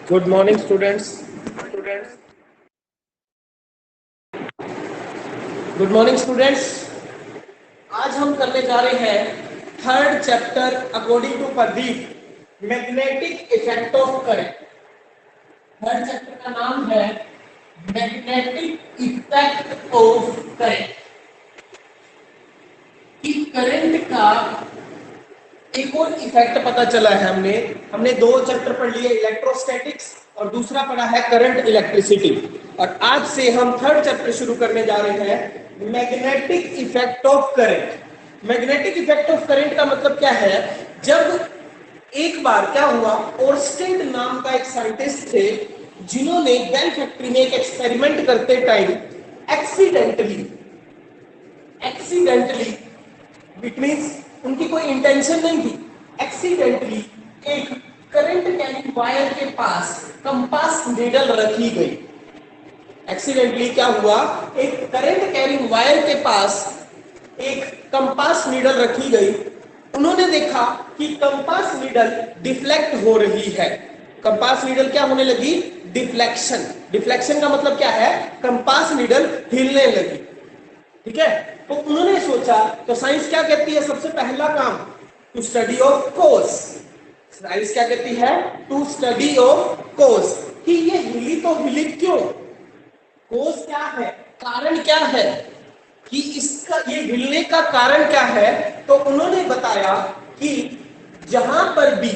Good morning students. Good morning students. आज हम करने जा रहे हैं third chapter according to Pradeep, magnetic effect of current. Third chapter का नाम है मैग्नेटिक इफेक्ट ऑफ करंट। कि करंट का एक और इफेक्ट पता चला है। हमने दो चैप्टर पढ़ लिए, इलेक्ट्रोस्टैटिक्स और दूसरा पढ़ा है करंट इलेक्ट्रिसिटी। और आज से हम थर्ड चैप्टर शुरू करने जा रहे हैं magnetic effect of current. Magnetic effect of current का मतलब क्या है? जब एक बार क्या हुआ, ओर्स्टेड नाम का एक साइंटिस्ट थे जिन्होंने बेल फैक्ट्री में एक एक्सपेरिमेंट करते टाइम एक्सीडेंटली इट मींस उनकी कोई इंटेंशन नहीं थी, एक्सीडेंटली एक करंट कैरिंग वायर के पास कंपास नीडल रखी गई। एक्सीडेंटली क्या हुआ, एक करंट कैरिंग वायर के पास एक कंपास नीडल रखी गई। उन्होंने देखा कि कंपास नीडल डिफ्लेक्ट हो रही है। कंपास नीडल क्या होने लगी? डिफ्लेक्शन। डिफ्लेक्शन का मतलब क्या है? कंपास नीडल हिलने लगी। ठीक है, तो उन्होंने सोचा, तो साइंस क्या कहती है? सबसे पहला काम to study of cause. Science क्या कहती है? टू स्टडी ऑफ कोज, कि ये हिली तो हिली क्यों, कोज क्या है, कारण क्या है, कि इसका ये हिलने का कारण क्या है। तो उन्होंने बताया कि जहां पर भी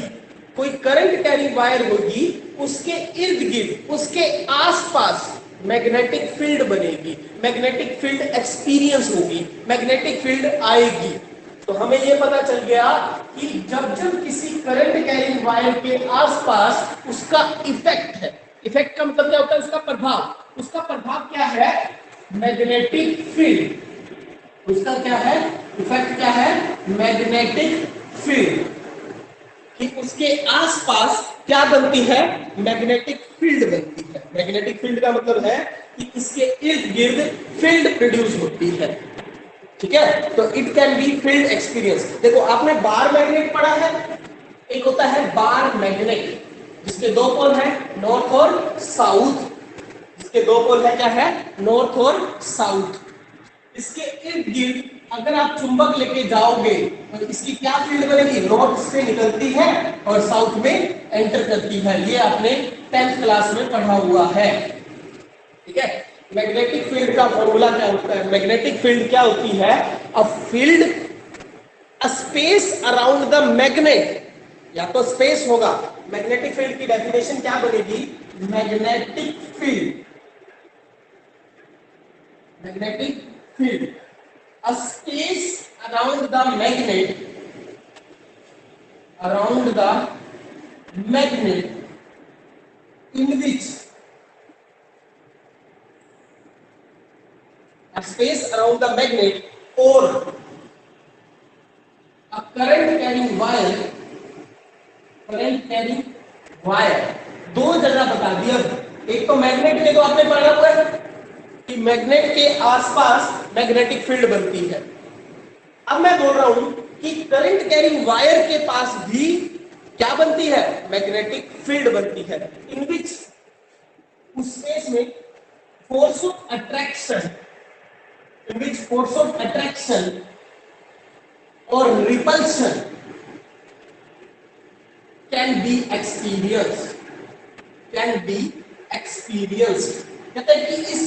कोई करंट कैरिंग वायर होगी उसके इर्द गिर्द, उसके आसपास मैग्नेटिक फील्ड बनेगी, मैग्नेटिक फील्ड एक्सपीरियंस होगी, मैग्नेटिक फील्ड आएगी। तो हमें यह पता चल गया कि जब जब किसी करंट कैरिंग वायर के आसपास उसका इफेक्ट है, इफेक्ट का मतलब क्या होता है? उसका प्रभाव। उसका प्रभाव क्या है? Magnetic field. उसका क्या है? इफेक्ट क्या है? Magnetic field. कि उसके आसपास क्या बनती है? मैग्नेटिक फील्ड बनती है। मैग्नेटिक फील्ड का मतलब है कि इसके इर्द गिर्द फील्ड प्रोड्यूस होती है। ठीक है, तो it can be field experience. देखो, आपने बार मैग्नेट पढ़ा है। एक होता है बार मैग्नेट जिसके दो पोल है, नॉर्थ और साउथ। इसके दो पोल है, क्या है? नॉर्थ और साउथ। इसके इर्द गिर्द अगर आप चुंबक लेके जाओगे तो इसकी क्या फील्ड बनेगी? नॉर्थ से निकलती है और साउथ में एंटर करती है। ये आपने 10th क्लास में पढ़ा हुआ है। ठीक है, मैग्नेटिक फील्ड का फॉर्मूला क्या होता है? मैग्नेटिक फील्ड क्या होती है? A field, a space around the magnet, या तो स्पेस होगा। मैग्नेटिक फील्ड की डेफिनेशन क्या बनेगी? Magnetic field, magnetic field, a space around the magnet, in which a space around the magnet or a current carrying wire, दो जगह बता दी। अब एक तो मैग्नेट के, तो आपने पढ़ा हुआ है कि मैग्नेट के आसपास मैग्नेटिक फील्ड बनती है। अब मैं बोल रहा हूं कि करंट कैरिंग वायर के पास भी क्या बनती है? मैग्नेटिक फील्ड बनती है। इन विच, उस स्पेस में force of attraction, in which force of attraction और रिपल्शन कैन बी एक्सपीरियंस्ड, कहते हैं कि इस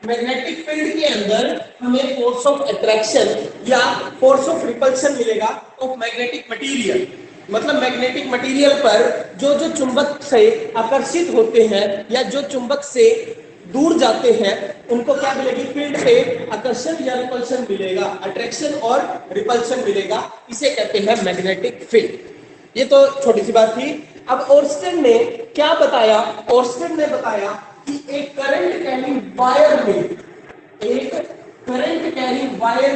मैग्नेटिक फील्ड के अंदर हमें फोर्स ऑफ अट्रैक्शन या फोर्स ऑफ रिपल्शन मिलेगा ऑफ मैग्नेटिक मटेरियल। मतलब मैग्नेटिक मटेरियल पर जो जो चुंबक से आकर्षित होते हैं या जो चुंबक से दूर जाते हैं उनको क्या मिलेगी? फील्ड पे आकर्षण या रिपल्शन मिलेगा, अट्रैक्शन और रिपल्शन मिलेगा। इसे कहते हैं मैग्नेटिक फील्ड। ये तो छोटी सी बात थी। अब ओर्स्टेड ने क्या बताया? ओर्स्टेड ने बताया कि एक करंट कैरिंग वायर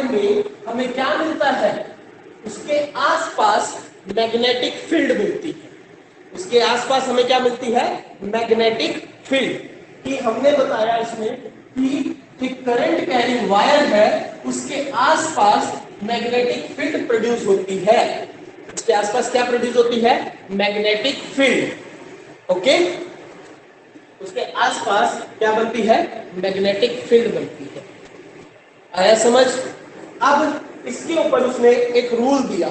में हमें क्या मिलता है? उसके आसपास मैग्नेटिक फील्ड मिलती है। उसके आसपास हमें क्या मिलती है? Magnetic field. कि हमने बताया इसमें कि करंट कैरिंग वायर है, उसके आसपास मैग्नेटिक फील्ड प्रोड्यूस होती है। उसके आसपास क्या प्रोड्यूस होती है? Magnetic field. ओके, उसके आसपास क्या बनती है, मैग्नेटिक फील्ड बनती है। आया समझ? अब इसके ऊपर उसने एक रूल दिया,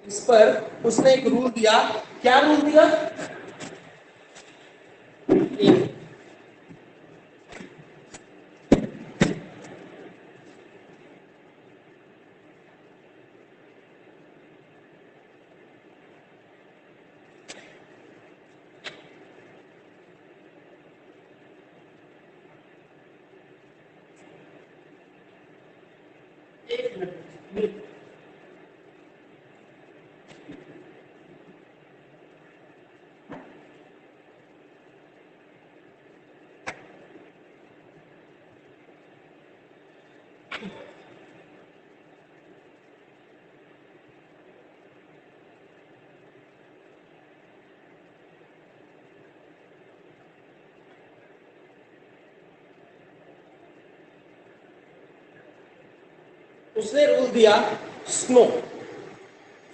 इस पर उसने एक रूल दिया। क्या रूल दिया? एक मिनट, उसने रूल दिया स्नो।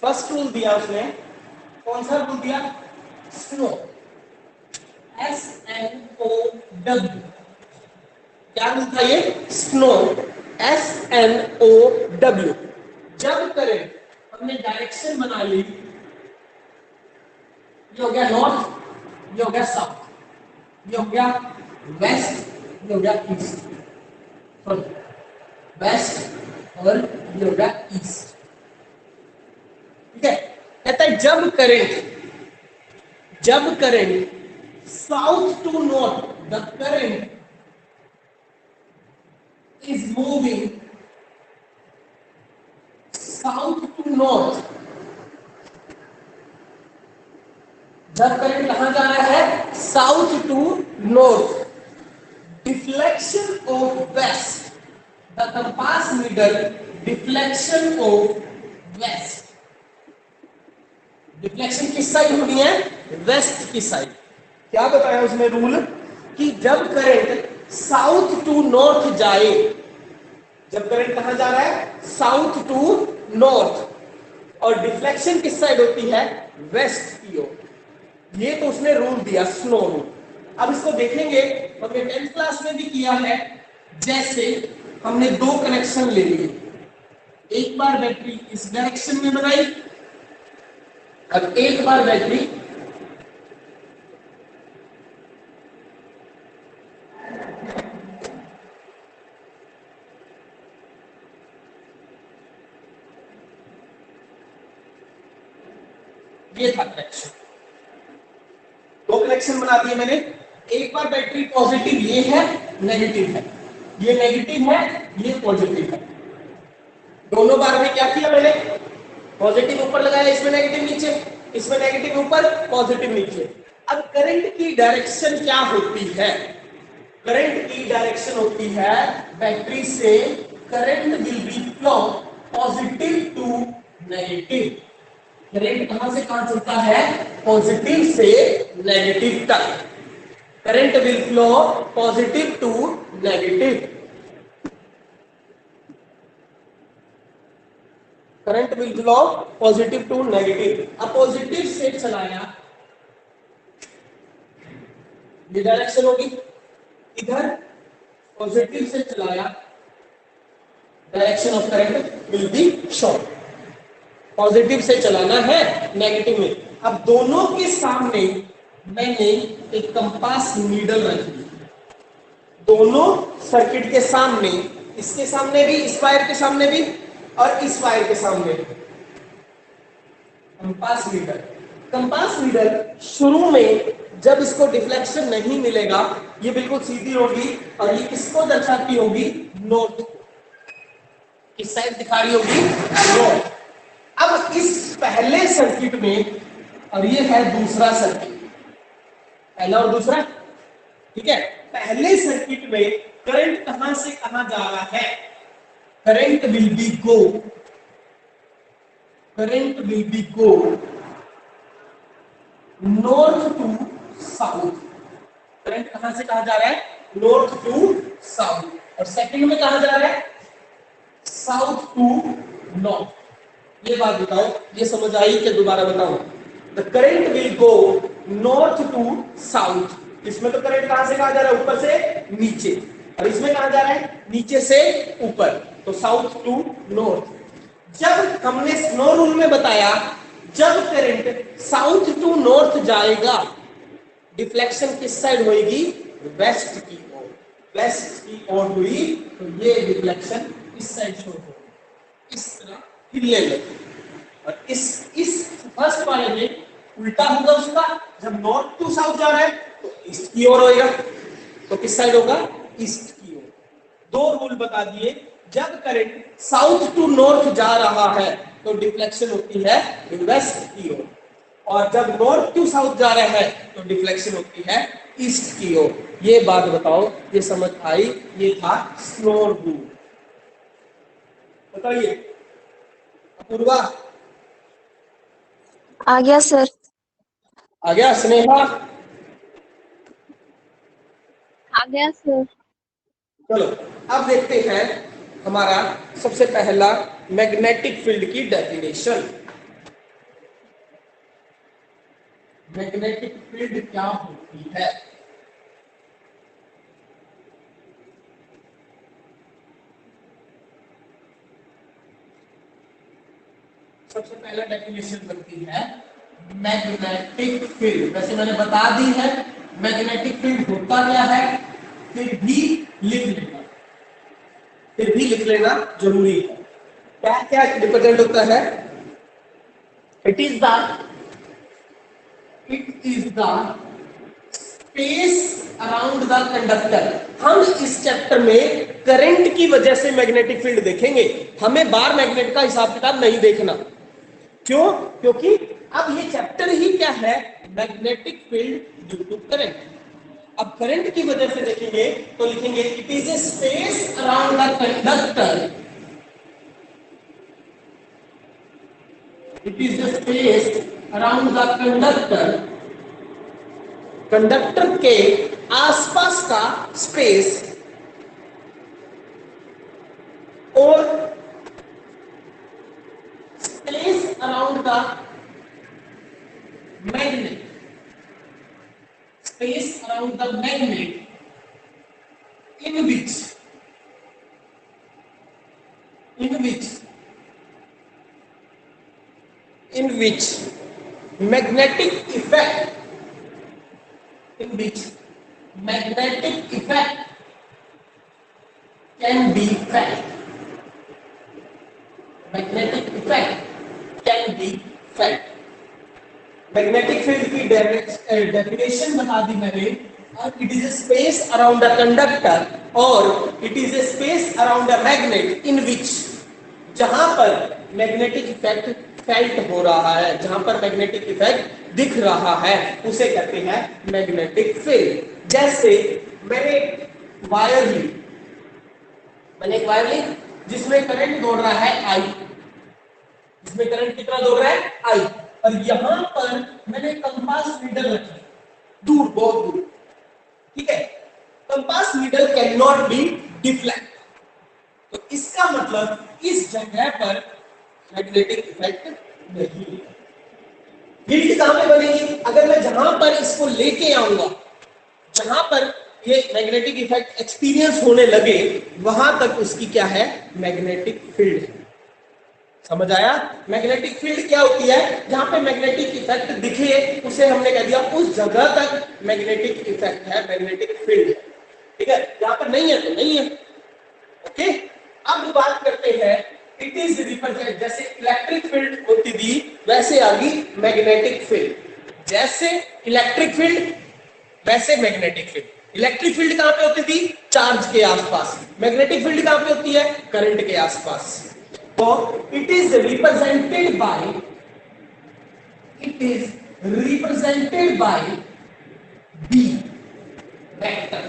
फर्स्ट रूल दिया उसने, कौन सा रूल दिया? Snow, SNO W। क्या रूल था ये? Snow, SNOW। जब करें, हमने डायरेक्शन बना ली, ये हो गया नॉर्थ, ये हो गया साउथ, ये हो गया वेस्ट, ये हो गया ईस्ट, सॉरी वेस्ट, और ये हो गया ईस्ट। ठीक है, कहता है जब current south to north, the current is moving south to north, जब करंट कहां जा रहा है? South to north, deflection of west, the compass needle deflection of west, deflection किस साइड होनी है? वेस्ट की साइड। क्या बताया उसने रूल? कि जब करंट साउथ टू नॉर्थ जाए, जब करंट कहां जा रहा है? साउथ टू नॉर्थ, और डिफ्लेक्शन किस साइड होती है? वेस्ट की ओर। ये तो उसने रूल दिया, स्नो रूल। अब इसको देखेंगे, हमने 10th क्लास में भी किया है। जैसे हमने दो कनेक्शन ले लिए, एक बार बैटरी इस डायरेक्शन में बनाई, अब एक बार बैटरी ये था कनेक्शन, दो कनेक्शन बना दिए मैंने। एक बार बैटरी पॉजिटिव ये है, नेगेटिव है, ये नेगेटिव है, ये पॉजिटिव है। दोनों बार में क्या किया मैंने? पॉजिटिव ऊपर लगाया, इसमें नेगेटिव नीचे, इसमें नेगेटिव ऊपर, पॉजिटिव नीचे। अब करंट की डायरेक्शन क्या होती है? करंट की डायरेक्शन होती है, बैटरी से current will be flow positive to negative. Current कहां से कहां चलता है? पॉजिटिव से नेगेटिव तक। Current will flow positive to negative, current will flow positive to negative. अब पॉजिटिव से चलाया, ये डायरेक्शन होगी, इधर पॉजिटिव से चलाया, direction of current will be short. Positive से चलाना है, नेगेटिव में। अब दोनों के सामने मैंने एक कंपास नीडल रख दी, दोनों सर्किट के सामने, इसके सामने भी, इस वायर के सामने भी, और इस वायर के सामने भी कंपास नीडल। कंपास नीडल शुरू में जब इसको डिफ्लेक्शन नहीं मिलेगा, ये बिल्कुल सीधी होगी, और ये किसको दर्शाती होगी? नॉर्थ को। किस साइड दिखा रही होगी? नॉर्थ। अब इस पहले सर्किट में, और ये है दूसरा सर्किट, पहला और दूसरा, ठीक है। पहले सर्किट में करंट कहां से कहां जा रहा है? Current will be go, current will be go north to south. Current कहां से कहां जा रहा है? North to south. और सेकंड में कहां जा रहा है? South to north. ये बात बताओ, ये समझ आई कि दोबारा बताओ? The current will go north to south. इसमें तो करंट कहां से कहां जा रहा है, ऊपर से नीचे, और इसमें कहां जा रहा है, नीचे से ऊपर, तो साउथ टू नॉर्थ। जब हमने स्नो रूल में बताया, जब करंट साउथ टू नॉर्थ जाएगा, डिफ्लेक्शन किस साइड होगी, वेस्ट की ओर। वेस्ट की ओर हुई तो ये डिफ्लेक्शन इस साइड शो होगी, इस तरह हिलने लगी। और इस फर्स्ट वाले में उल्टा होगा उसका, जब नॉर्थ टू साउथ जा रहा है तो ईस्ट की ओर होएगा, तो किस साइड होगा, ईस्ट की ओर। दो रूल बता दिए, जब करंट साउथ टू नॉर्थ जा रहा है तो डिफ्लेक्शन होती है वेस्ट की ओर, और जब नॉर्थ टू साउथ जा रहा है तो डिफ्लेक्शन होती है ईस्ट की ओर। ये बात बताओ, ये समझ आई, ये था स्नो रूल। बताइए अपूर्वा, आ गया सर। आ गया? स्नेहा, आ गया सर। चलो अब देखते हैं हमारा सबसे पहला मैग्नेटिक फील्ड की डेफिनेशन। मैग्नेटिक फील्ड क्या होती है? सबसे पहला डेफिनेशन बनती है मैग्नेटिक फील्ड। वैसे मैंने बता दी है मैग्नेटिक फील्ड होता क्या है, फिर भी लिख लेना, फिर भी लिख लेना जरूरी है। क्या क्या रिप्रेजेंट होता है? It is the space around the conductor. हम इस चैप्टर में करंट की वजह से मैग्नेटिक फील्ड देखेंगे, हमें बार मैग्नेट का हिसाब किताब नहीं देखना। क्यों? क्योंकि अब ये चैप्टर ही क्या है, magnetic field due to current. अब करंट की वजह से देखेंगे तो लिखेंगे it is a space around the conductor, it is a space around the conductor. Conductor के आसपास का स्पेस, और space around the magnet, space around the magnet in which magnetic effect, in which magnetic effect can be felt, magnetic effect can be felt। Magnetic field की definition बता दी मैंने, it is a space around a conductor और it is a space around a magnet in which, जहां पर magnetic effect felt हो रहा है, जहां पर मैग्नेटिक इफेक्ट दिख रहा है, उसे कहते हैं मैग्नेटिक फील्ड। जैसे मैंने एक वायर ली जिसमें करंट दौड़ रहा है आई, जिसमें करंट कितना दौड़ रहा है आई, और यहां पर मैंने कंपास नीडल रखी दूर, बहुत दूर, ठीक है। Compass needle can not be deflect, तो इसका मतलब इस जगह पर मैग्नेटिक इफेक्ट नहीं है। फील्ड कहां पे बनेगी? अगर मैं जहां पर इसको लेके आऊंगा, जहां पर ये मैग्नेटिक इफेक्ट एक्सपीरियंस होने लगे, वहां तक उसकी क्या है, मैग्नेटिक फील्ड है। समझ आया? मैग्नेटिक फील्ड क्या होती है? जहां पे मैग्नेटिक इफेक्ट दिखे उसे हमने कह दिया उस जगह तक मैग्नेटिक इफेक्ट है, मैग्नेटिक फील्ड है, ठीक है। जहां पर नहीं है तो नहीं है, ओके। अब बात करते हैं इट इज रिप्रेजेंट, जैसे इलेक्ट्रिक फील्ड होती थी वैसे आ गई मैग्नेटिक फील्ड। जैसे इलेक्ट्रिक फील्ड वैसे मैग्नेटिक फील्ड। इलेक्ट्रिक फील्ड कहां पे होती थी? चार्ज के आसपास। मैग्नेटिक फील्ड कहां पे होती है? करंट के आसपास। तो it is represented by B vector.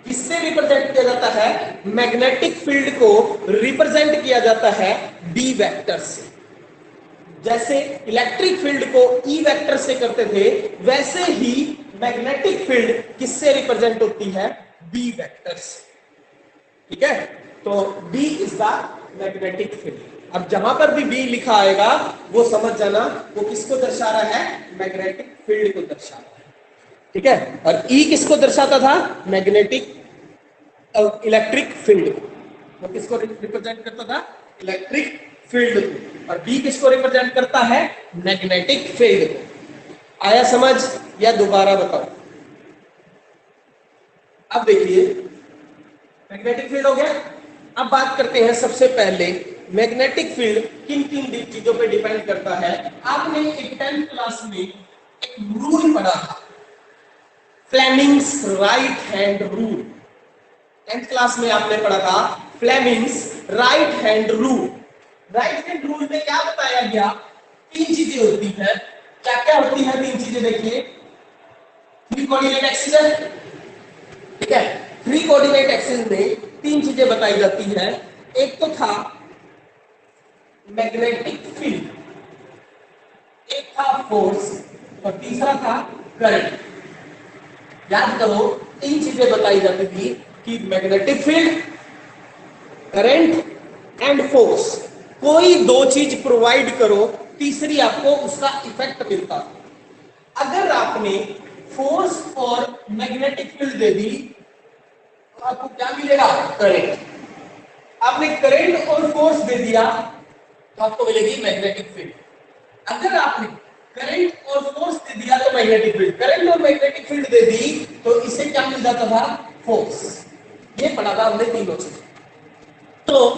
किससे रिप्रेजेंट किया जाता है? मैग्नेटिक फील्ड को रिप्रेजेंट किया जाता है B वेक्टर से। जैसे इलेक्ट्रिक फील्ड को E वेक्टर से करते थे, वैसे ही मैग्नेटिक फील्ड किससे रिप्रेजेंट होती है? B वेक्टर से, ठीक है। तो B is the magnetic field. अब जहां पर भी बी लिखा आएगा वो समझ जाना वो किसको दर्शा रहा है, मैग्नेटिक फील्ड को दर्शा रहा है, ठीक है। और ई किसको दर्शाता था, मैग्नेटिक इलेक्ट्रिक फील्ड को, वो किसको रिप्रेजेंट करता था, इलेक्ट्रिक फील्ड को, और बी किसको रिप्रेजेंट करता है, मैग्नेटिक फील्ड को। आया समझ या दोबारा बताओ। अब देखिए मैग्नेटिक फील्ड हो गया। अब बात करते हैं सबसे पहले मैग्नेटिक फील्ड किन किन चीजों पे डिपेंड करता है। आपने एक 10th क्लास में एक रूल पढ़ा था, Fleming's right hand rule. 10th class में आपने पढ़ा था Fleming's right hand rule. Right hand rule में क्या बताया गया, 3 चीजें होती है। क्या क्या होती है 3 चीजें, देखिए 3 कोऑर्डिनेट एक्सिस है, ठीक है। 3 कोऑर्डिनेट एक्सिस में 3 चीजें बताई जाती है। एक तो था मैग्नेटिक फील्ड, एक था फोर्स और तीसरा था करंट। याद करो 3 चीजें बताई जाती थी कि magnetic field, current and force. कोई 2 चीज प्रोवाइड करो, तीसरी आपको उसका इफेक्ट मिलता। अगर आपने फोर्स और मैग्नेटिक फील्ड दे दी तो आपको क्या मिलेगा, करंट। आपने करंट और फोर्स दे दिया तो आपको मिलेगी मैग्नेटिक फील्ड। अगर आपने करंट और फोर्स दे दिया तो मैग्नेटिक फील्ड, करंट और मैग्नेटिक फील्ड दे दी तो इससे क्या मिल जाता था, फोर्स। ये पढ़ा था हमने तीनों चीज। तो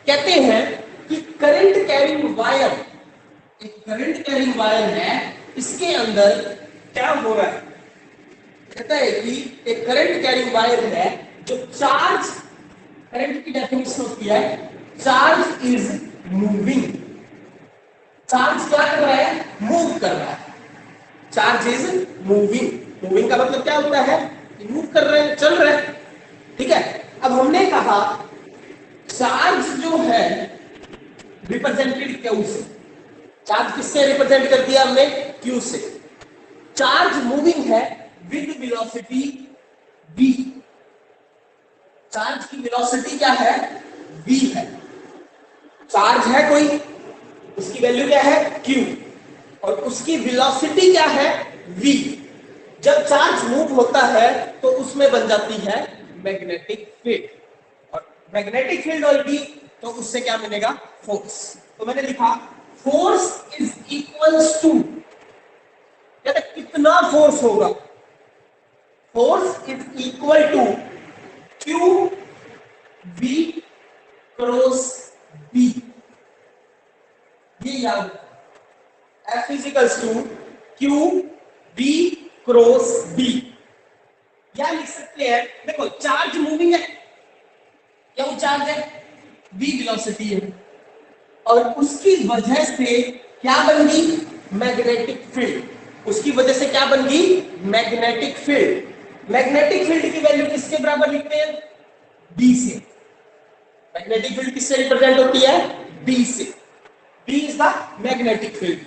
कहते हैं कि करंट कैरिंग वायर, एक करंट कैरिंग वायर है, इसके अंदर क्या हो रहा है, कहता है कि एक करंट कैरिंग वायर है जो चार्ज, करंट की डेफिनेशन होती है चार्ज इज मूविंग। चार्ज क्या कर रहा है, मूव कर रहा है। चार्ज इज मूविंग, मूविंग का मतलब क्या होता है, मूव कर रहे हैं, चल रहे हैं, ठीक है। अब हमने कहा चार्ज जो है रिप्रेजेंटेड क्यू से, चार्ज किससे रिप्रेजेंट कर दिया हमने, क्यू से। चार्ज मूविंग है विद वेलोसिटी v, चार्ज की वेलोसिटी क्या है, v है। चार्ज है कोई, उसकी वैल्यू क्या है, q, और उसकी वेलोसिटी क्या है, v। जब चार्ज मूव होता है तो उसमें बन जाती है मैग्नेटिक फील्ड, और मैग्नेटिक फील्ड होगी तो उससे क्या मिलेगा, फोर्स। तो मैंने लिखा फोर्स इज इक्वल्स टू, कहते कितना फोर्स होगा, force is equal to Q B cross B. ये याद, F is equals to Q B cross B. या लिख सकते हैं, देखो चार्ज मूविंग है, क्या वो चार्ज है, v वेलोसिटी है, और उसकी वजह से क्या बन गई, मैग्नेटिक फील्ड। उसकी वजह से क्या बन गई, मैग्नेटिक फील्ड। मैग्नेटिक फील्ड की वैल्यू किसके बराबर लिखते हैं, b से। मैग्नेटिक फील्ड किससे रिप्रेजेंट होती है, b से। b is the magnetic field.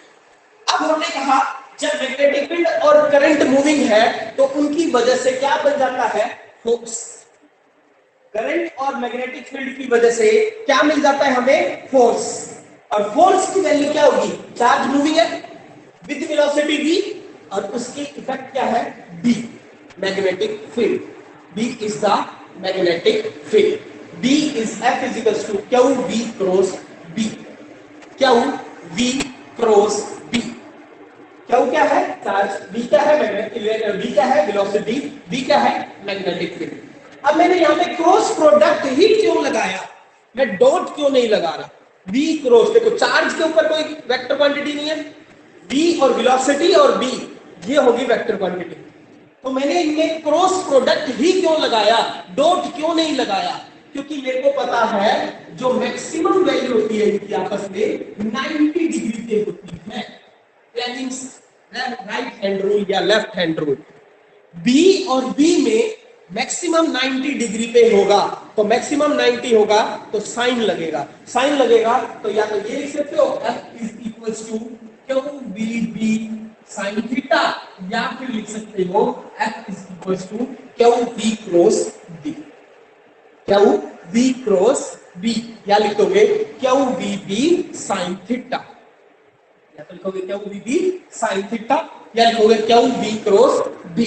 अब हमने कहा जब मैग्नेटिक फील्ड और करंट मूविंग है तो उनकी वजह से क्या बन जाता है, फोर्स। करंट और मैग्नेटिक फील्ड की वजह से क्या मिल जाता है हमें, फोर्स। और फोर्स की वैल्यू क्या होगी, चार्ज मूविंग है विद वेलोसिटी v, और उसकी इफेक्ट क्या है, b, magnetic field. b is the magnetic field. b is F is equals to Q v cross b। Q v cross b, Q क्या है, चार्ज, v क्या है, magnetic, v क्या है, वेलोसिटी, b क्या है, मैग्नेटिक फील्ड। अब मैंने यहाँ पे क्रॉस प्रोडक्ट ही क्यों लगाया, मैं डॉट क्यों नहीं लगा रहा, v क्रॉस, देखो चार्ज के ऊपर कोई वेक्टर क्वांटिटी नहीं है, v और वेलोसिटी और b ये होगी वेक्टर क्वांटिटी। तो मैंने इनमें क्रॉस प्रोडक्ट ही क्यों लगाया, डॉट क्यों नहीं लगाया, क्योंकि मेरे को पता है जो मैक्सिमम वैल्यू होती है इनकी आपस में 90 डिग्री पे होती है। राइट हैंड रूल या लेफ्ट हैंड रूल, B और B में मैक्सिमम 90 डिग्री पे होगा, तो मैक्सिमम 90 होगा तो साइन लगेगा, साइन लगेगा तो या तो ये लिख सकते हो F is equals to Q B B sine theta, या फिर लिख सकते हो F is equals to Q B cross B. Q V cross B, या लिखोगे Q V B sine theta, या तो लिखोगे Q V B sine theta, या लिखोगे क्यू वी क्रॉस B।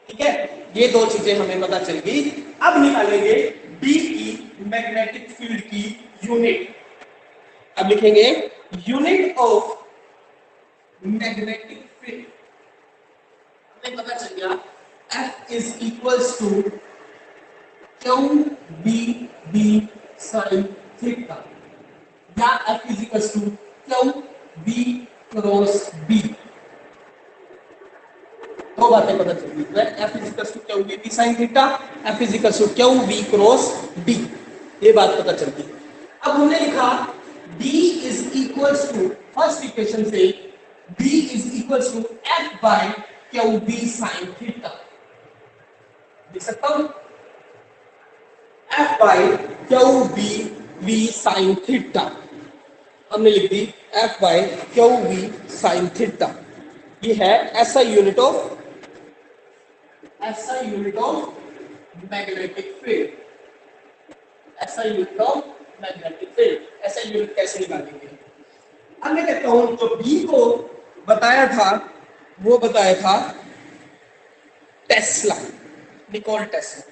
ठीक है, ये दो चीजें हमें पता चल गई। अब निकालेंगे B की मैग्नेटिक फील्ड की यूनिट। अब लिखेंगे यूनिट ऑफ मैग्नेटिक फील्ड, हमें पता चल गया F is equals to Q B B sine theta, या F is equals to Q B cross B. दो बातें पता चल गई, F is equals to Q B B sine theta, F is equals to Q B cross B, ये बात पता चल गई। अब हमने लिखा B is equals to, first equation से B is equals to F by Q B sine theta, लिख सकता हूं F by Q B V sine theta, हमने लिख दी F by Q V sine theta. ये है SI unit of magnetic field, SI unit of magnetic field. SI unit कैसे निकालेंगे? अब मैं कहता हूं जो B को बताया था वो बताया था Tesla, Nikola Tesla,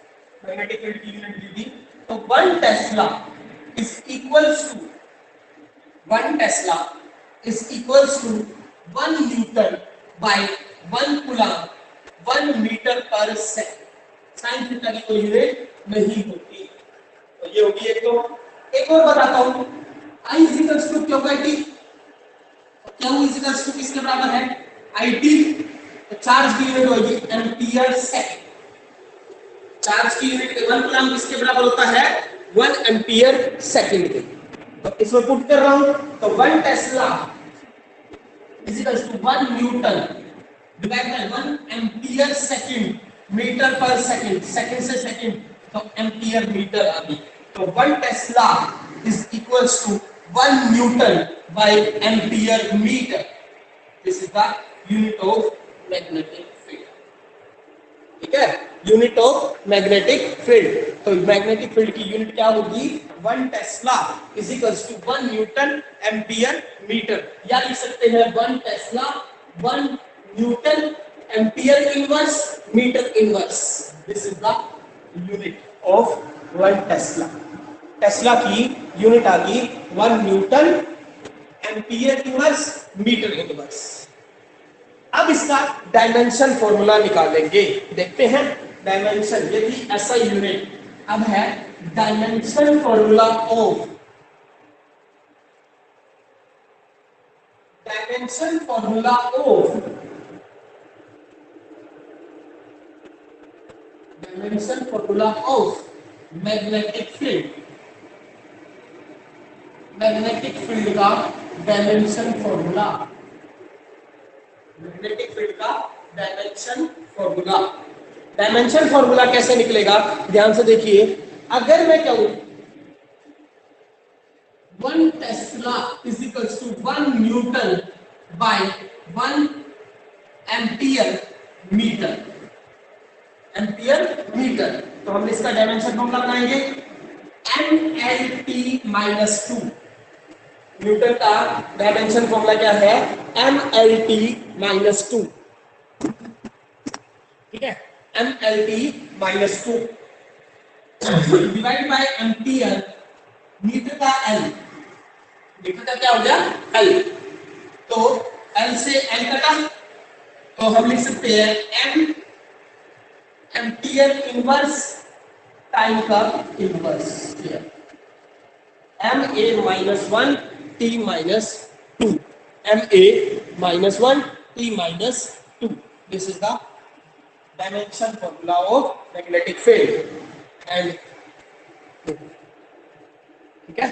magnetic field की यूनिट दी थी। तो 1 tesla is equals to 1 newton by 1 coulomb 1 metre per second. Sine theta की कोई यूनिट नहीं होती, तो ये होगी एक। तो एक और बताता हूं, I is equals to Q by T, Q is equals to किसके बराबर है? IT, तो चार्ज की यूनिट होगी एम्पियर सेकंड। चार्ज की यूनिट 1 कूलम किसके बराबर होता है? 1 एम्पियर सेकंड के। तो इसमें पुट कर रहा हूं, तो 1 tesla is equals to 1 newton divide by 1 ampere second, metre per second, second से सेकंड तो एम्पियर मीटर आ गई। तो 1 tesla is equals to 1 newton by ampere metre. This is the unit of magnetic field. ठीक है, unit of magnetic field. तो magnetic field की unit क्या होगी? 1 tesla is equals to 1 newton ampere metre, या लिख सकते हैं 1 tesla 1 newton ampere inverse metre inverse. This is the unit of 1 tesla. Tesla की यूनिट आ गई 1 newton ampere inverse metre inverse. अब इसका डायमेंशन फॉर्मूला निकालेंगे। देखते हैं डायमेंशन, ये भी ऐसा यूनिट। अब है dimension formula of magnetic field. Magnetic field का डायमेंशन फॉर्मूला, मैग्नेटिक फील्ड का डायमेंशन फॉर्मूला। डायमेंशन फॉर्मूला कैसे निकलेगा? ध्यान से देखिए, अगर मैं कहूं 1 tesla is equals to 1 newton by 1 ampere metre, तो हम इसका डायमेंशन फॉर्मूला बनाएंगे MLT माइनस 2। न्यूटन का डायमेंशन फॉर्मूला क्या है? MLT minus 2। ठीक है, MLT minus 2 divide by ampere, metre का L, मीटर का क्या हो गया? L। तो L से L कटा, तो हम लिख सकते हैं M एम्पियर इनवर्स टाइम का inverse, MA minus 1 T minus 2, MA minus 1 T minus 2। This is the dimension formula of magnetic field and. ठीक है,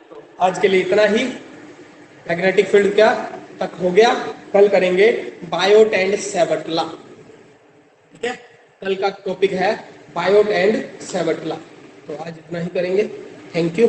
तो आज के लिए इतना ही। मैग्नेटिक फील्ड क्या तक हो गया, कल करेंगे बायोट एंड सेवट लॉ। ठीक है, कल का टॉपिक है बायोट एंड सेवट लॉ। तो आज इतना ही करेंगे। Thank you.